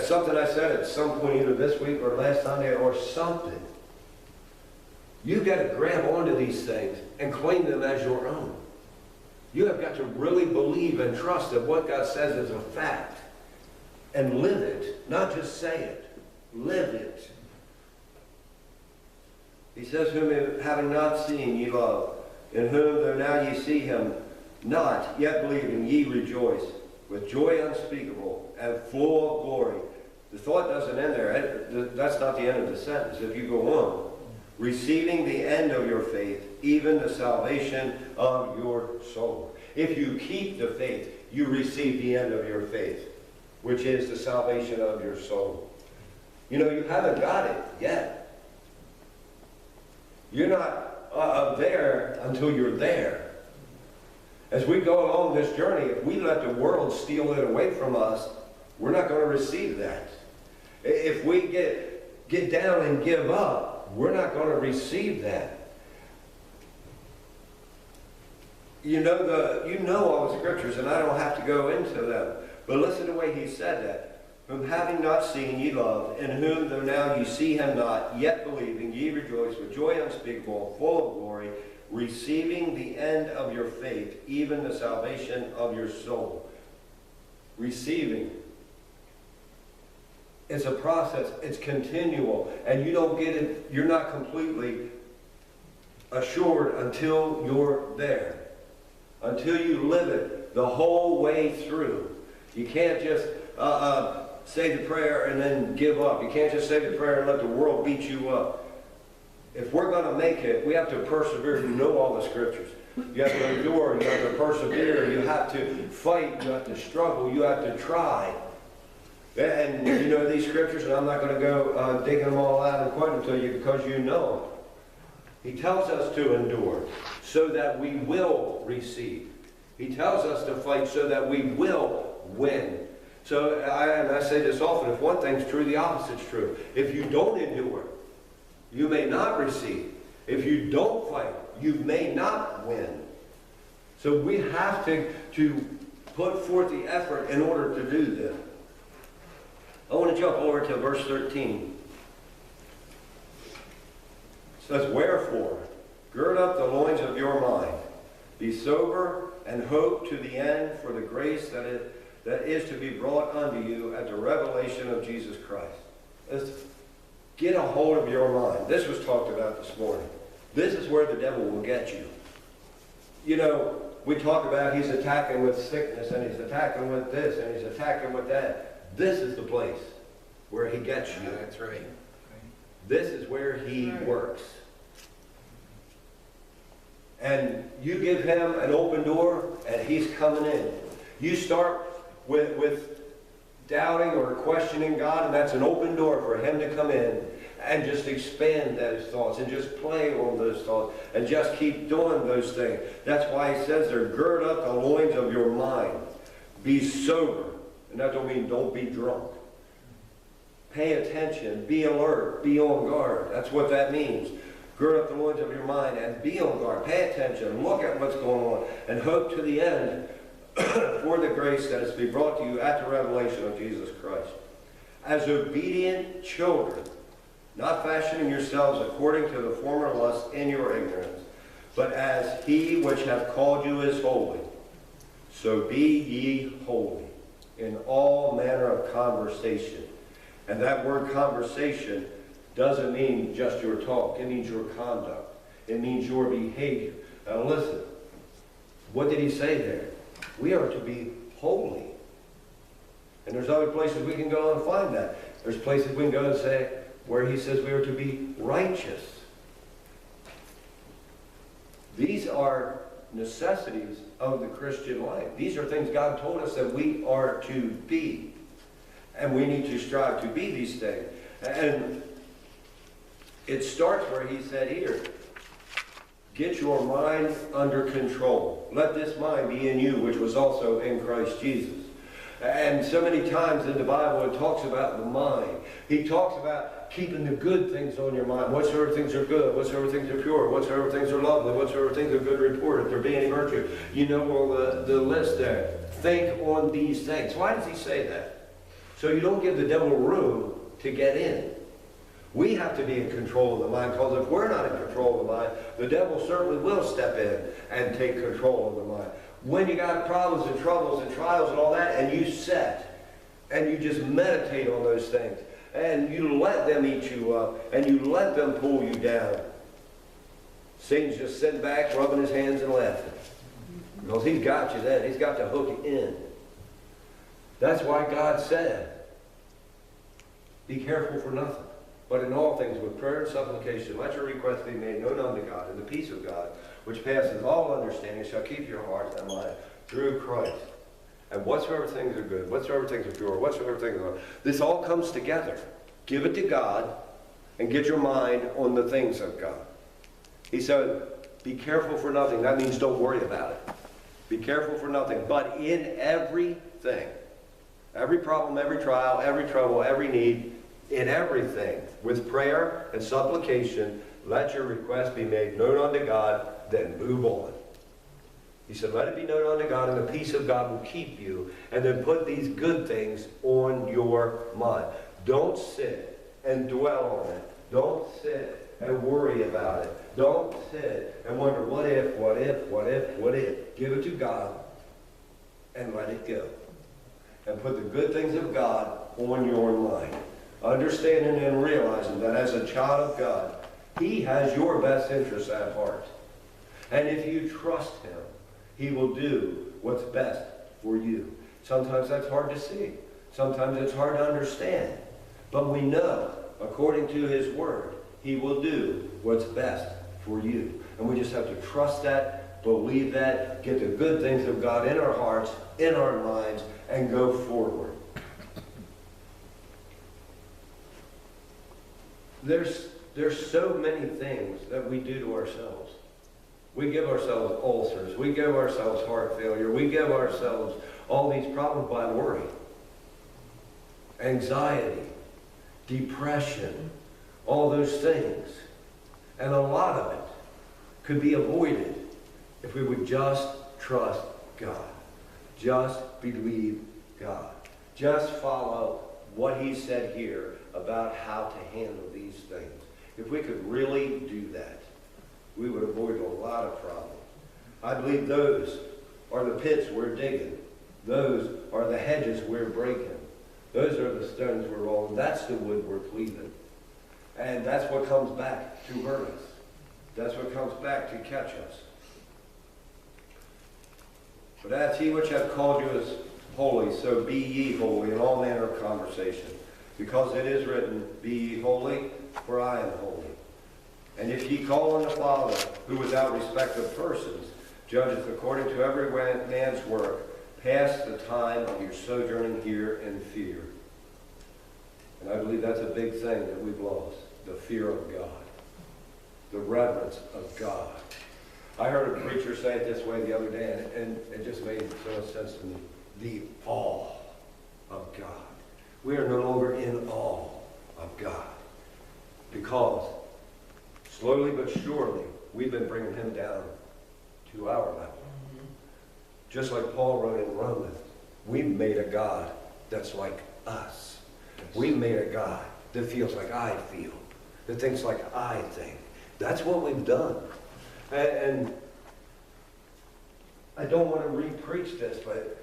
Something I said at some point either this week or last Sunday or something. You've got to grab onto these things and claim them as your own. You have got to really believe and trust that what God says is a fact and live it, not just say it. Live it. He says, whom having not seen ye love, in whom though now ye see him not, yet believing ye rejoice with joy unspeakable and full of glory. The thought doesn't end there. That's not the end of the sentence. If you go on, receiving the end of your faith, even the salvation of your soul. If you keep the faith, you receive the end of your faith, which is the salvation of your soul. You know, you haven't got it yet. You're not there until you're there. As we go along this journey, if we let the world steal it away from us, we're not going to receive that. If we get down and give up, we're not going to receive that. You know all the scriptures, and I don't have to go into them. But listen to the way he said that. Whom having not seen ye love, in whom though now ye see him not, yet believing ye rejoice with joy unspeakable, full of glory, receiving the end of your faith, even the salvation of your soul. Receiving. It's a process. It's continual. And you don't get it, you're not completely assured until you're there. Until you live it the whole way through. You can't just say the prayer and then give up. You can't just say the prayer and let the world beat you up. If we're going to make it, we have to persevere. You know all the scriptures. You have to endure. You have to persevere. You have to fight. You have to struggle. You have to try. And you know these scriptures, and I'm not going to go digging them all out and quote them to you because you know them. He tells us to endure so that we will receive. He tells us to fight so that we will win. So, I say this often, if one thing's true, the opposite's true. If you don't endure, you may not receive. If you don't fight, you may not win. So we have to put forth the effort in order to do this. I want to jump over to verse 13. It says, wherefore, gird up the loins of your mind, be sober, and hope to the end for the grace that is to be brought unto you at the revelation of Jesus Christ. Let's get a hold of your mind. This was talked about this morning. This is where the devil will get you. You know, we talk about he's attacking with sickness, and he's attacking with this, and he's attacking with that. This is the place where he gets you. That's right. This is where he works. And you give him an open door, and he's coming in. You start with doubting or questioning God, and that's an open door for him to come in and just expand those thoughts and just play on those thoughts and just keep doing those things. That's why he says there, gird up the loins of your mind. Be sober. And that don't mean don't be drunk. Pay attention. Be alert. Be on guard. That's what that means. Gird up the loins of your mind and be on guard. Pay attention. Look at what's going on. And hope to the end for the grace that is to be brought to you at the revelation of Jesus Christ. As obedient children, not fashioning yourselves according to the former lusts in your ignorance, but as he which hath called you is holy, so be ye holy in all manner of conversation. And that word conversation doesn't mean just your talk. It means your conduct. It means your behavior. Now listen, what did he say there? We are to be holy. And there's other places we can go and find that. There's places we can go and say where he says we are to be righteous. These are necessities of the Christian life. These are things God told us that we are to be. And we need to strive to be these things. And it starts where he said here, get your mind under control. Let this mind be in you, which was also in Christ Jesus. And so many times in the Bible it talks about the mind. He talks about keeping the good things on your mind. Whatsoever things are good, whatsoever things are pure, whatsoever things are lovely, whatsoever things are good report, if there be any virtue. You know all the list there. Think on these things. Why does he say that? So you don't give the devil room to get in. We have to be in control of the mind, because if we're not in control of the mind, the devil certainly will step in and take control of the mind. When you got problems and troubles and trials and all that, and you sit and you just meditate on those things, and you let them eat you up, and you let them pull you down, Satan's just sitting back, rubbing his hands and laughing. Because he's got you then. He's got the hook in. That's why God said, be careful for nothing, but in all things with prayer and supplication, let your requests be made known unto God, and the peace of God, which passes all understanding, shall keep your heart and mind through Christ. And whatsoever things are good, whatsoever things are pure, whatsoever things are... This all comes together. Give it to God and get your mind on the things of God. He said, be careful for nothing. That means don't worry about it. Be careful for nothing. But in everything, every problem, every trial, every trouble, every need, in everything, with prayer and supplication, let your request be made known unto God, then move on. He said, let it be known unto God, and the peace of God will keep you. And then put these good things on your mind. Don't sit and dwell on it. Don't sit and worry about it. Don't sit and wonder, what if, what if, what if, what if. Give it to God and let it go. And put the good things of God on your mind. Understanding and realizing that as a child of God, he has your best interests at heart. And if you trust him, he will do what's best for you. Sometimes that's hard to see. Sometimes it's hard to understand. But we know, according to his word, he will do what's best for you. And we just have to trust that, believe that, get the good things of God in our hearts, in our minds, and go forward. There's so many things that we do to ourselves. We give ourselves ulcers. We give ourselves heart failure. We give ourselves all these problems by worry, anxiety, depression, all those things. And a lot of it could be avoided if we would just trust God. Just believe God. Just follow what he said here about how to handle these things. If we could really do that, we would avoid a lot of problems. I believe those are the pits we're digging. Those are the hedges we're breaking. Those are the stones we're rolling. That's the wood we're cleaving. And that's what comes back to hurt us. That's what comes back to catch us. But as he which hath called you is holy, so be ye holy in all manner of conversation. Because it is written, be ye holy, for I am holy. And if ye call on the Father, who without respect of persons judgeth according to every man's work, pass the time of your sojourning here in fear. And I believe that's a big thing that we've lost, the fear of God, the reverence of God. I heard a preacher say it this way the other day, and it just made so much sense to me. The awe of God. We are no longer in awe of God, because slowly but surely, we've been bringing him down to our level. Just like Paul wrote in Romans, we've made a God that's like us. We've made a God that feels like I feel, that thinks like I think. That's what we've done. And I don't want to re-preach this, but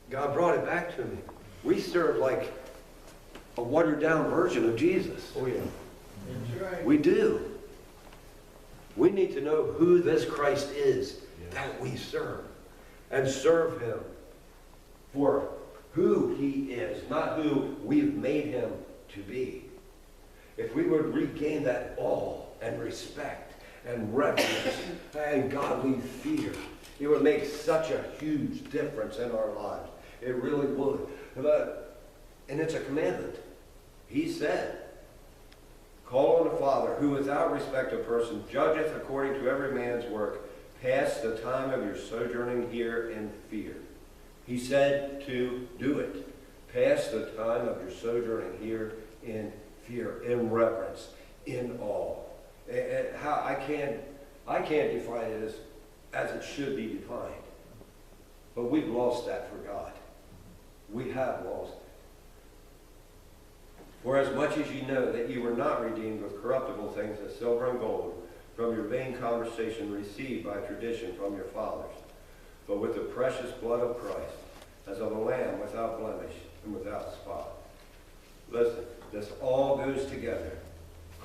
God brought it back to me. We serve like a watered-down version of Jesus. Oh, yeah. That's right. We do. We need to know who this Christ is that we serve, and serve him for who he is, not who we've made him to be. If we would regain that awe and respect and reverence and godly fear, it would make such a huge difference in our lives. It really would. And it's a commandment. He said, call on the Father, who without respect of person judgeth according to every man's work. Pass the time of your sojourning here in fear. He said to do it. Pass the time of your sojourning here in fear, in reverence, in awe. And how I can't define it as it should be defined. But we've lost that for God. We have lost it. For as much as you know that you were not redeemed with corruptible things as silver and gold from your vain conversation received by tradition from your fathers, but with the precious blood of Christ, as of a lamb without blemish and without spot. Listen, this all goes together.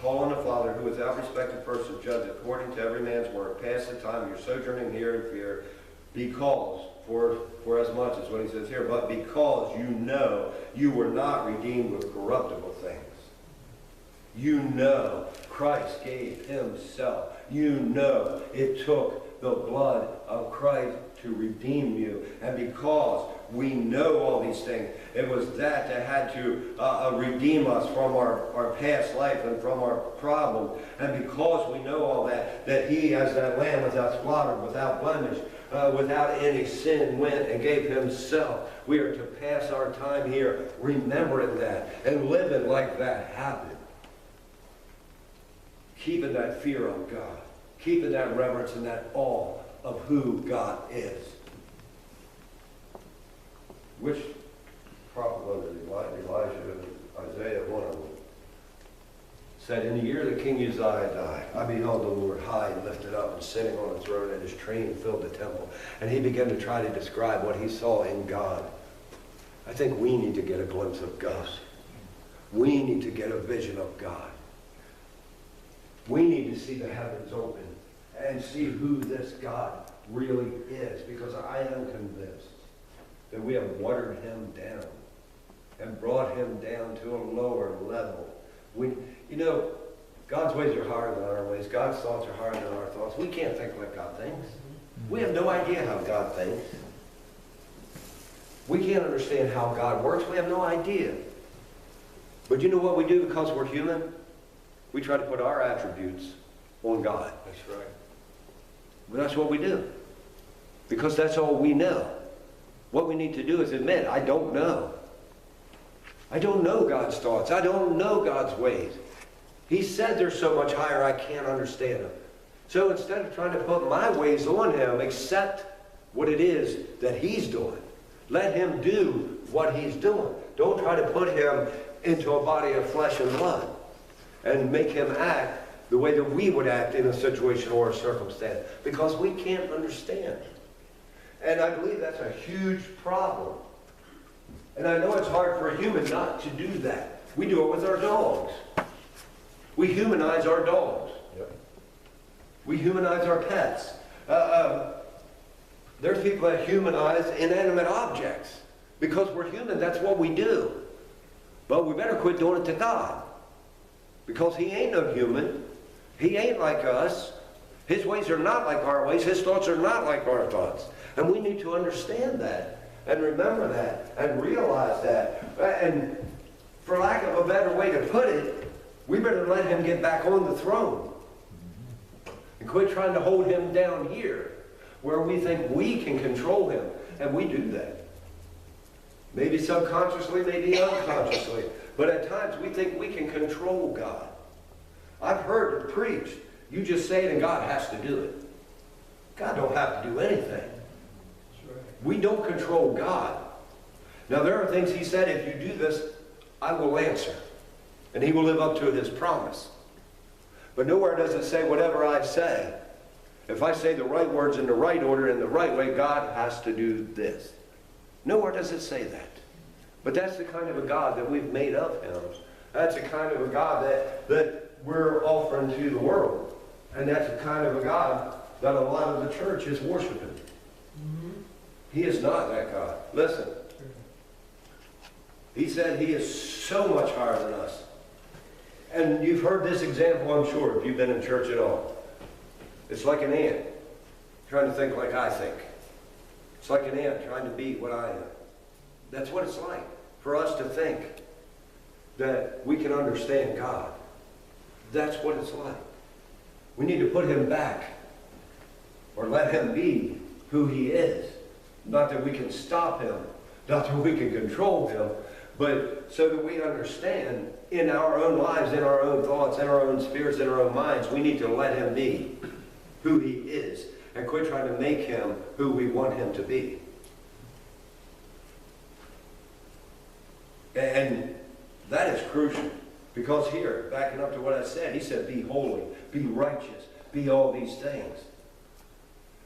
Call on the Father, who without respect of person judge according to every man's work. Pass the time you're sojourning here in fear, because, for as much as what he says here, but because you know you were not redeemed with corruptible things. You know Christ gave himself. You know it took the blood of Christ to redeem you. And because we know all these things, it was that had to redeem us from our past life and from our problem. And because we know all that, that he, as that lamb without slaughter, without blemish, without any sin, went and gave himself. We are to pass our time here remembering that and living like that happened. Keeping that fear of God. Keeping that reverence and that awe of who God is. Which prophet was it? Elijah, Isaiah, one of them, said, in the year that King Uzziah died, I beheld the Lord high and lifted up and sitting on a throne, and his train filled the temple. And he began to try to describe what he saw in God. I think we need to get a glimpse of God. We need to get a vision of God. We need to see the heavens open and see who this God really is, because I am convinced that we have watered him down and brought him down to a lower level. God's ways are higher than our ways. God's thoughts are higher than our thoughts. We can't think like God thinks. We have no idea how God thinks. We can't understand how God works. We have no idea. But you know what we do because we're human? We try to put our attributes on God. That's right. But that's what we do. Because that's all we know. What we need to do is admit, I don't know. I don't know God's thoughts. I don't know God's ways. He said they're so much higher I can't understand them. So instead of trying to put my ways on him, accept what it is that he's doing. Let him do what he's doing. Don't try to put him into a body of flesh and blood and make him act the way that we would act in a situation or a circumstance, because we can't understand. And I believe that's a huge problem. And I know it's hard for a human not to do that. We do it with our dogs. We humanize our dogs. Yep. We humanize our pets. There's people that humanize inanimate objects. Because we're human, that's what we do. But we better quit doing it to God. Because he ain't no human. He ain't like us. His ways are not like our ways. His thoughts are not like our thoughts. And we need to understand that and remember that and realize that. And for lack of a better way to put it, we better let him get back on the throne and quit trying to hold him down here where we think we can control him. And we do that. Maybe subconsciously, maybe unconsciously. But at times we think we can control God. I've heard it preached. You just say it and God has to do it. God don't have to do anything. We don't control God. Now there are things he said, if you do this, I will answer. And he will live up to his promise. But nowhere does it say whatever I say. If I say the right words in the right order, in the right way, God has to do this. Nowhere does it say that. But that's the kind of a God that we've made of him. That's the kind of a God that we're offering to the world. And that's the kind of a God that a lot of the church is worshiping. Mm-hmm. He is not that God. Listen. He said he is so much higher than us. And you've heard this example, I'm sure, if you've been in church at all. It's like an ant trying to think like I think. It's like an ant trying to be what I am. That's what it's like for us to think that we can understand God. That's what it's like. We need to put him back or let him be who he is. Not that we can stop him, not that we can control him, but so that we understand in our own lives, in our own thoughts, in our own spirits, in our own minds, we need to let him be who he is and quit trying to make him who we want him to be. And That is crucial. Because here, backing up to what I said, he said, be holy, be righteous, be all these things.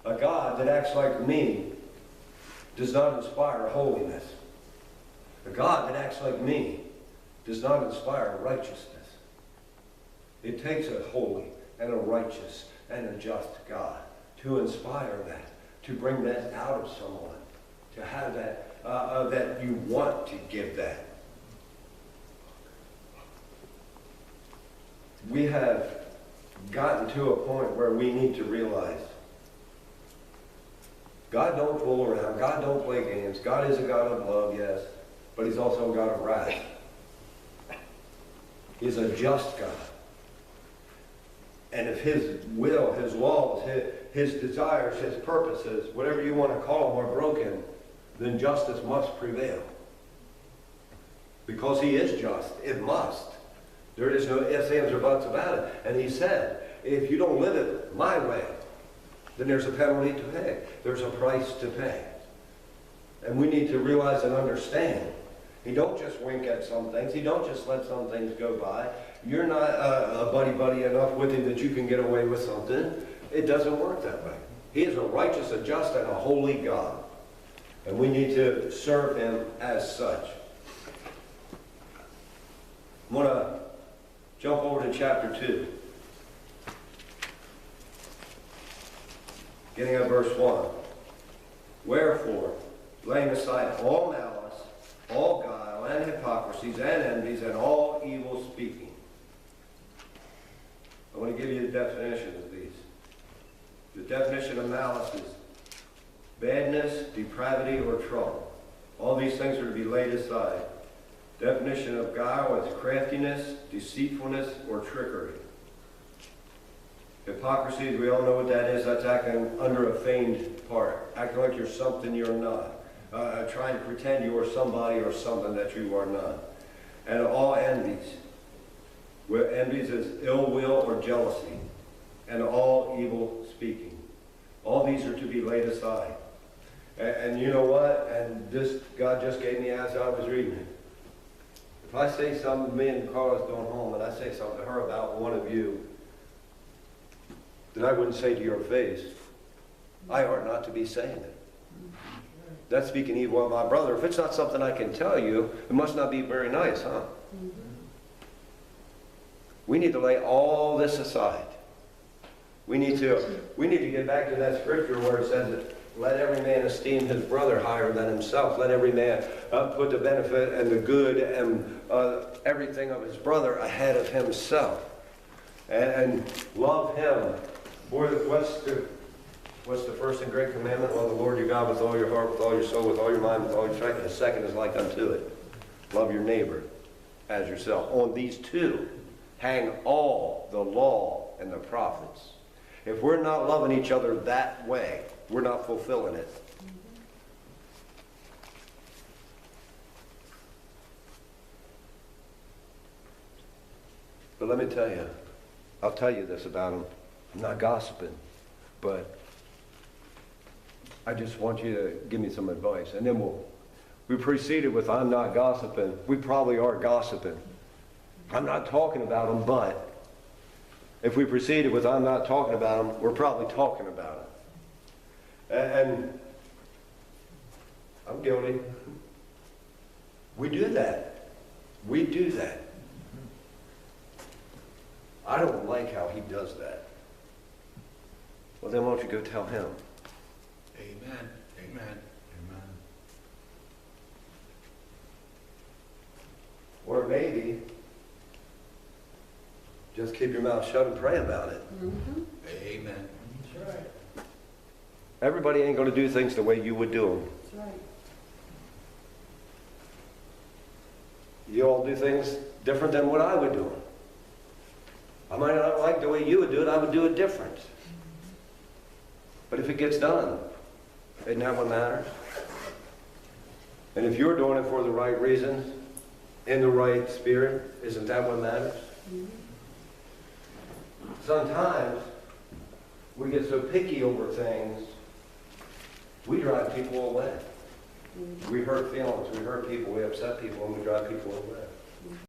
A God that acts like me does not inspire holiness. A God that acts like me does not inspire righteousness. It takes a holy and a righteous and a just God to inspire that, to bring that out of someone, to have that, that you want to give that. We have gotten to a point where we need to realize God don't fool around. God don't play games. God is a God of love, yes, but he's also a God of wrath. He's a just God. And if his will, his laws, his desires, his purposes, whatever you want to call them, are broken, then justice must prevail. Because he is just. It must. There is no ifs, ands, or buts about it. And he said, if you don't live it my way, then there's a penalty to pay. There's a price to pay. And we need to realize and understand. He don't just wink at some things. He don't just let some things go by. You're not a buddy enough with him that you can get away with something. It doesn't work that way. He is a righteous, a just, and a holy God. And we need to serve him as such. I'm going to jump over to chapter 2. Getting at verse 1. Wherefore, laying aside all malice, all guile, and hypocrisies, and envies, and all evil speaking. I want to give you the definition of these. The definition of malice is badness, depravity, or trouble. All these things are to be laid aside. Definition of guile is craftiness, deceitfulness, or trickery. Hypocrisy, we all know what that is. That's acting under a feigned part. Acting like you're something you're not. Trying to pretend you are somebody or something that you are not. And all envies. Where envies is ill will or jealousy. And all evil speaking. All these are to be laid aside. And you know what? And this God just gave me as I was reading it. If I say something, me and Carla's going home, and I say something to her about one of you, that I wouldn't say to your face, I ought not to be saying it. That's speaking evil of my brother. If it's not something I can tell you, it must not be very nice, huh? We need to lay all this aside. We need to get back to that scripture where it says that let every man esteem his brother higher than himself. Let every man put the benefit and the good and everything of his brother ahead of himself. And love him. What's the first and great commandment? Love the Lord your God with all your heart, with all your soul, with all your mind, with all your strength. The second is like unto it. Love your neighbor as yourself. On these two hang all the law and the prophets. If we're not loving each other that way, we're not fulfilling it. But let me tell you, I'll tell you this about him. I'm not gossiping, but I just want you to give me some advice. And then we proceeded with I'm not gossiping. We probably are gossiping. I'm not talking about them, but if we proceeded with I'm not talking about them, we're probably talking about them. And I'm guilty. We do that. We do that. I don't like how he does that. Well, then why don't you go tell him? Amen. Amen. Amen. Or maybe just keep your mouth shut and pray about it. Amen. That's right. Everybody ain't going to do things the way you would do them. That's right. You all do things different than what I would do them. I might not like the way you would do it, I would do it different. But if it gets done, isn't that what matters? And if you're doing it for the right reasons, in the right spirit, isn't that what matters? Sometimes we get so picky over things, we drive people away. We hurt feelings, we hurt people, we upset people, and we drive people away.